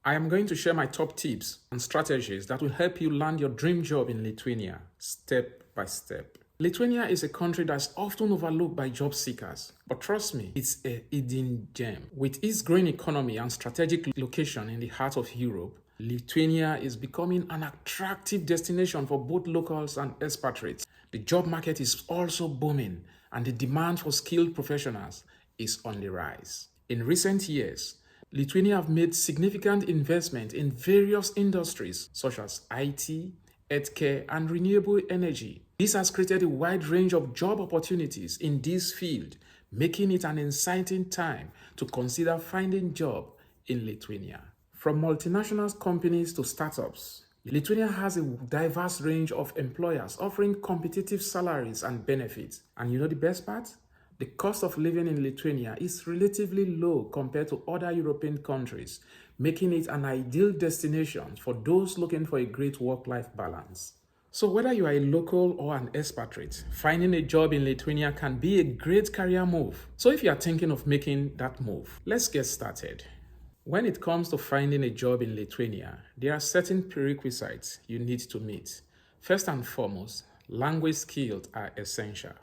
I am going to share my top tips and strategies that will help you land your dream job in Lithuania step by step. Lithuania is a country that's often overlooked by job seekers, but trust me, it's a hidden gem. With its growing economy and strategic location in the heart of Europe, Lithuania is becoming an attractive destination for both locals and expatriates. The job market is also booming, and the demand for skilled professionals is on the rise. In recent years, Lithuania have made significant investment in various industries such as IT, healthcare, and renewable energy. This has created a wide range of job opportunities in this field, making it an exciting time to consider finding a job in Lithuania. From multinational companies to startups, Lithuania has a diverse range of employers offering competitive salaries and benefits. And you know the best part? The cost of living in Lithuania is relatively low compared to other European countries, making it an ideal destination for those looking for a great work-life balance. So whether you are a local or an expatriate, finding a job in Lithuania can be a great career move. So if you are thinking of making that move, let's get started. When it comes to finding a job in Lithuania, there are certain prerequisites you need to meet. First and foremost, language skills are essential.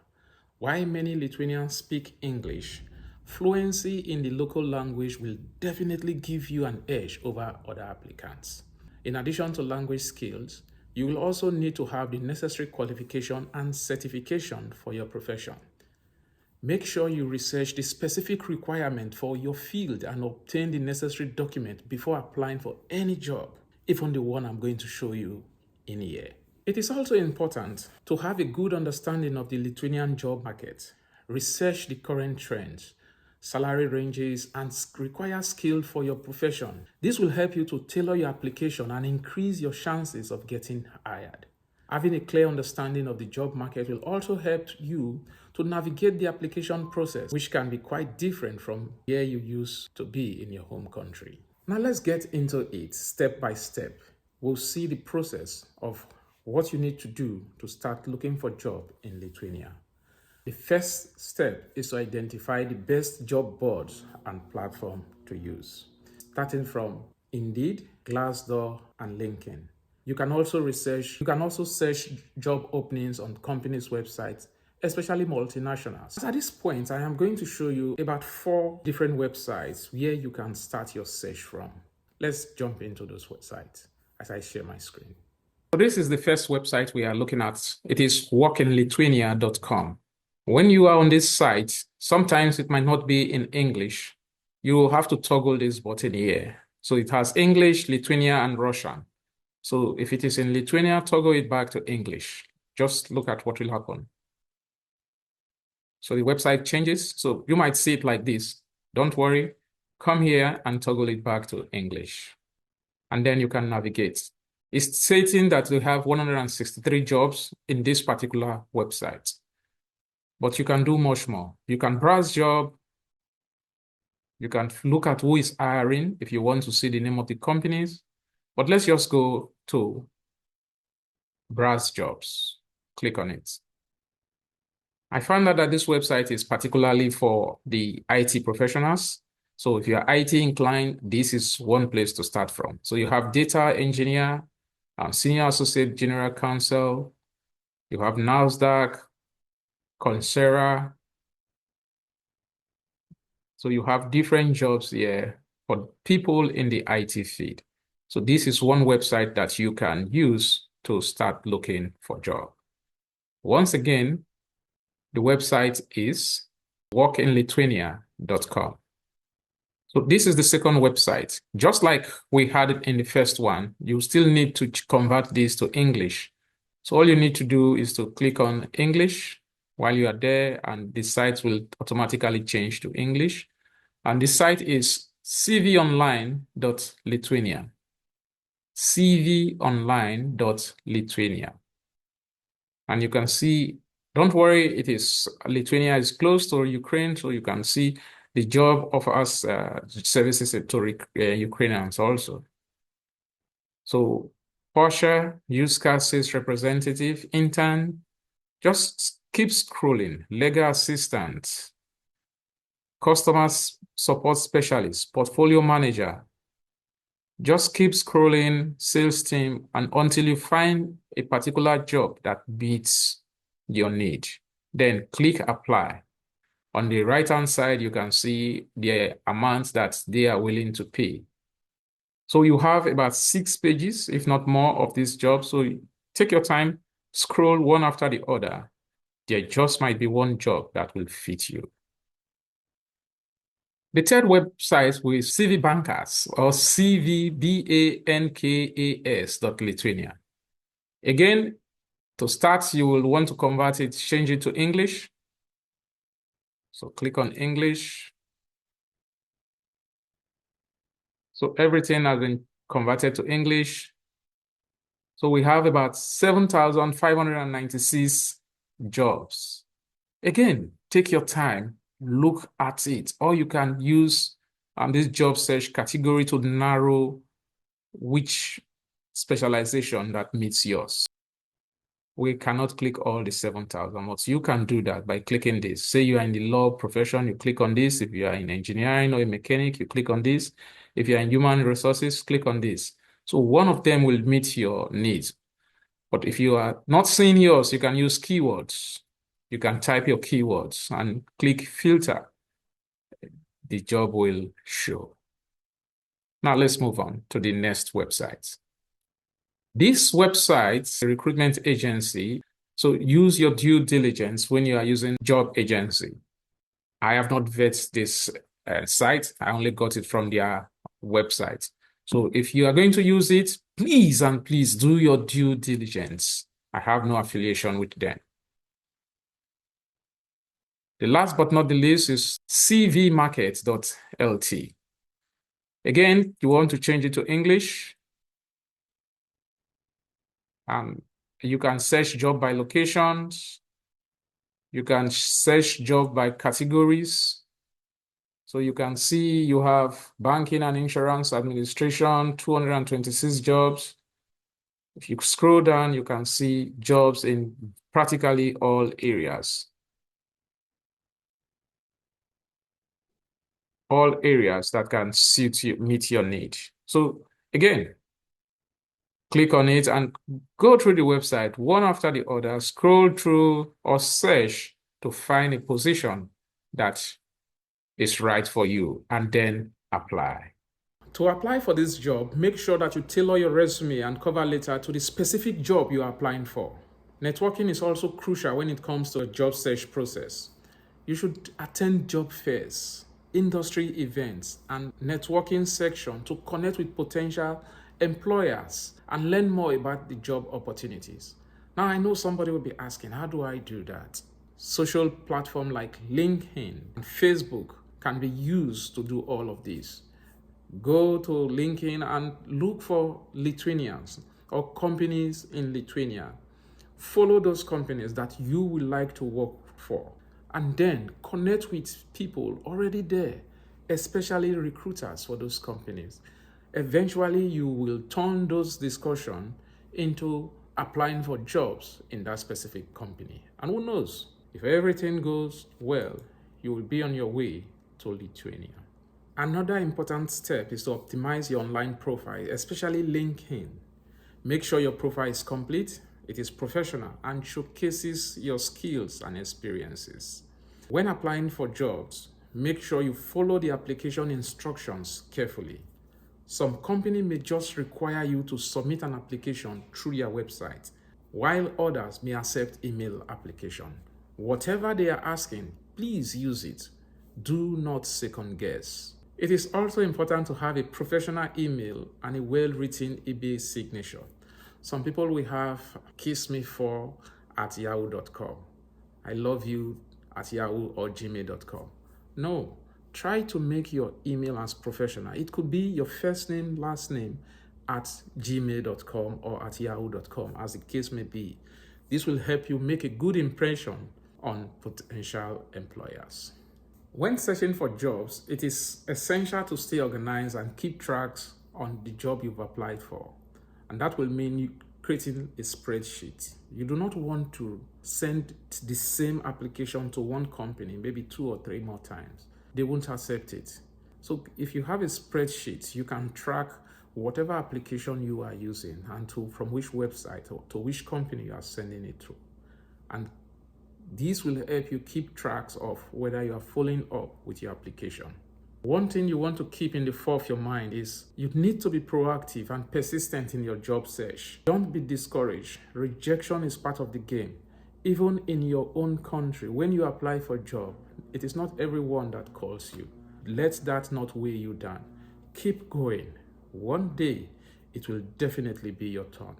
While many Lithuanians speak English, fluency in the local language will definitely give you an edge over other applicants. In addition to language skills, you will also need to have the necessary qualification and certification for your profession. Make sure you research the specific requirement for your field and obtain the necessary document before applying for any job, even the one I'm going to show you in here. It is also important to have a good understanding of the Lithuanian job market, research the current trends, salary ranges, and require skill for your profession. This will help you to tailor your application and increase your chances of getting hired. Having a clear understanding of the job market will also help you to navigate the application process, which can be quite different from where you used to be in your home country. Now let's get into it step by step. We'll see the process of what you need to do to start looking for a job in Lithuania. The first step is to identify the best job boards and platform to use, starting from Indeed, Glassdoor, and LinkedIn. You can also search job openings on companies' websites, especially multinationals. At this point, I am going to show you about 4 different websites where you can start your search from. Let's jump into those websites as I share my screen. So this is the first website we are looking at. It is workinlithuania.com. When you are on this site, sometimes it might not be in English. You will have to toggle this button here. So it has English, Lithuania, and Russian. So if it is in Lithuania, toggle it back to English. Just look at what will happen. So the website changes. So you might see it like this. Don't worry. Come here and toggle it back to English. And then you can navigate. It's stating that we have 163 jobs in this particular website. But you can do much more. You can browse job. You can look at who is hiring if you want to see the name of the companies. But let's just go to browse jobs. Click on it. I found out that this website is particularly for the IT professionals. So if you're IT inclined, this is one place to start from. So you have data engineer, senior associate general counsel, you have NASDAQ, Coursera. So you have different jobs here for people in the IT field. So this is one website that you can use to start looking for a job. Once again, the website is workinlithuania.com. So this is the second website. Just like we had it in the first one, you still need to convert this to English. So all you need to do is to click on English while you are there, and the site will automatically change to English. And the site is cvonline.lithuania. cvonline.lithuania. And you can see, don't worry, Lithuania is close to Ukraine, so you can see the job offers services to Ukrainians also. So Porsche, used car sales representative, intern, just keep scrolling. Legal assistant, customer support specialist, portfolio manager, Just keep scrolling, sales team, and until you find a particular job that meets your need. Then click apply. On the right-hand side, you can see the amount that they are willing to pay. So you have about 6 pages, if not more, of this job. So take your time, scroll one after the other. There just might be one job that will fit you. The third website is CV Bankers or cvbankas.lithuania. Again, to start, you will want to convert it, change it to English. So click on English. So everything has been converted to English. So we have about 7,596 jobs. Again, take your time, look at it, or you can use this job search category to narrow which specialization that meets yours. We cannot click all the 7,000, but you can do that by clicking this. Say you are in the law profession, you click on this. If you are in engineering or a mechanic, you click on this. If you are in human resources, click on this. So one of them will meet your needs. But if you are not seeing yours, you can use keywords. You can type your keywords and click filter. The job will show. Now let's move on to the next website. This website, a recruitment agency, so use your due diligence when you are using job agency. I have not vetted this site. I only got it from their website. So if you are going to use it, please and please do your due diligence. I have no affiliation with them. The last but not the least is cvmarket.lt. Again, you want to change it to English. You can search job by locations. You can search job by categories. So you can see you have banking and insurance administration, 226 jobs. If you scroll down, you can see jobs in practically all areas. All areas that can suit you, meet your need. So again, click on it and go through the website one after the other, scroll through or search to find a position that is right for you and then apply. To apply for this job, make sure that you tailor your resume and cover letter to the specific job you are applying for. Networking is also crucial when it comes to a job search process. You should attend job fairs, industry events, and networking section to connect with potential employers and learn more about the job opportunities. Now, I know somebody will be asking, how do I do that? Social platforms like LinkedIn and Facebook can be used to do all of this. Go to LinkedIn and look for Lithuanians or companies in Lithuania. Follow those companies that you would like to work for, and then connect with people already there, especially recruiters for those companies. Eventually, you will turn those discussions into applying for jobs in that specific company. And who knows, if everything goes well, you will be on your way to Lithuania. Another important step is to optimize your online profile, especially LinkedIn. Make sure your profile is complete, it is professional, and showcases your skills and experiences. When applying for jobs, make sure you follow the application instructions carefully. Some company may just require you to submit an application through your website, while others may accept email application. Whatever they are asking, please use it. Do not second guess. It is also important to have a professional email and a well-written eBay signature. Some people will have kissme4@yahoo.com. I love you at yahoo or gmail.com. No, try to make your email as professional. It could be your first name, last name at gmail.com or at yahoo.com, as the case may be. This will help you make a good impression on potential employers. When searching for jobs, it is essential to stay organized and keep tracks on the job you've applied for. And that will mean you creating a spreadsheet. You do not want to send the same application to one company, maybe 2 or 3 more times. They won't accept it. So if you have a spreadsheet, you can track whatever application you are using and from which website or to which company you are sending it to. And this will help you keep tracks of whether you are following up with your application. One thing you want to keep in the fore of your mind is you need to be proactive and persistent in your job search. Don't be discouraged. Rejection is part of the game. Even in your own country, when you apply for a job, it is not everyone that calls you. Let that not weigh you down. Keep going. One day, it will definitely be your turn.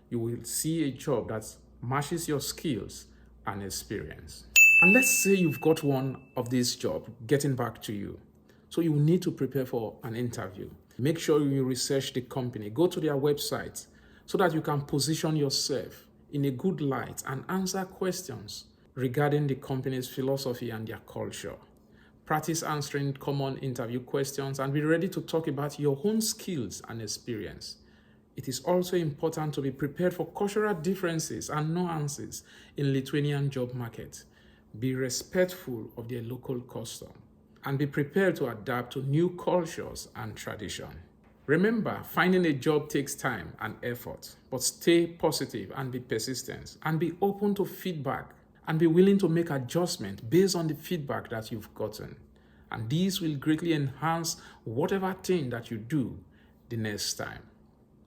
You will see a job that matches your skills and experience. And let's say you've got one of these jobs getting back to you. So you need to prepare for an interview. Make sure you research the company. Go to their website so that you can position yourself in a good light and answer questions regarding the company's philosophy and their culture. Practice answering common interview questions and be ready to talk about your own skills and experience. It is also important to be prepared for cultural differences and nuances in Lithuanian job market. Be respectful of their local custom and be prepared to adapt to new cultures and tradition. Remember, finding a job takes time and effort, but stay positive and be persistent and be open to feedback and be willing to make adjustments based on the feedback that you've gotten. And these will greatly enhance whatever thing that you do the next time.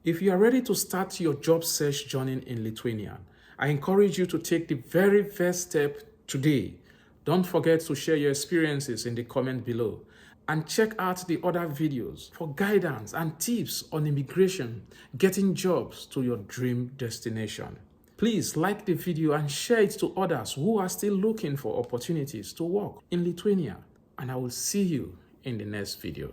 If you are ready to start your job search journey in Lithuania, I encourage you to take the very first step today. Don't forget to share your experiences in the comment below and check out the other videos for guidance and tips on immigration, getting jobs to your dream destination. Please like the video and share it to others who are still looking for opportunities to work in Lithuania. And I will see you in the next video.